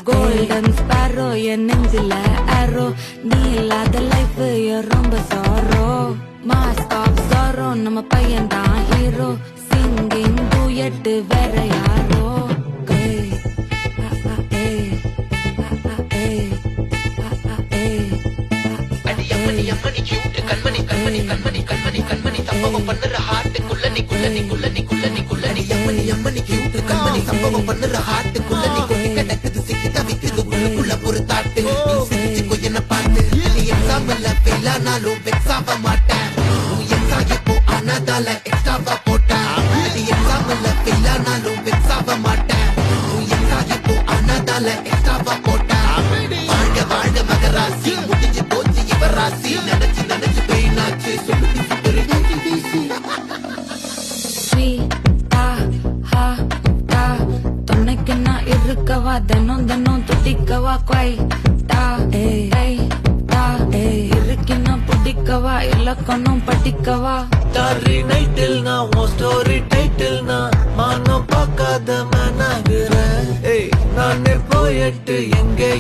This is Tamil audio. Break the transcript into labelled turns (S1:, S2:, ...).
S1: கோல்டன் ஸ்பாரோ என் நெஞ்சில ஆரோ நீ இல்லாத லைஃப் ரொம்ப சாரோ மாஸ்க் ஆஃப் சாரோ நம்ம பையன் தான் ஹீரோ சிங்கிங் டூயட் வேற யாரோ
S2: கண்மணி கண்மணி கண்மணி கண்மணி கண்மணி சம்பவம் பண்ணுற ஹார்ட்டுக்குள்ள நீ குள்ள நீ குள்ள நீ குள்ள நீ குள்ள நீ அம்மணி அம்மணி கியூட் கண்மணி சம்பவம் பண்ணுற ஹார்ட்டுக்குள்ள நீ கொட்டி கிடக்குது சிக்கி தவிக்குது உள்ளுக்குள்ள ஒரு தாட்டு நீ சிரிச்சுக்கோ என்ன பார்த்து நீ எக்ஸாம்ல ஃபெயில் ஆனாலும் வெக்ஸ் ஆக மாட்டேன் நீ எக்ஸாம் இப்போ ஆனதால எக்ஸ்ட்ராவா போட்டேன் நீ எக்ஸாம்ல ஃபெயில் ஆனாலும் வெக்ஸ் ஆக மாட்டேன் நீ எக்ஸாம் இப்போ ஆனதால எக்ஸ்ட்ராவா போட்டேன் வாழ்க வாழ்க மகராசி முடிஞ்சு போச்சு இவராசி நினைச்சு நினைச்சு பெயினாச்சு சொல்லுது
S1: துணைக்கு நான் இருக்கவா தினம் தினம் துடிக்கவா குவாய் இருக்கினா பிடிக்கவா இலக்கணம் படிக்கவா
S3: டாரி நைட்டில் நான் உன் ஸ்டோரி டைட்டில் நான் மானம் பார்க்காத மேனாகிறேன் நானே போயிட்டு எங்கே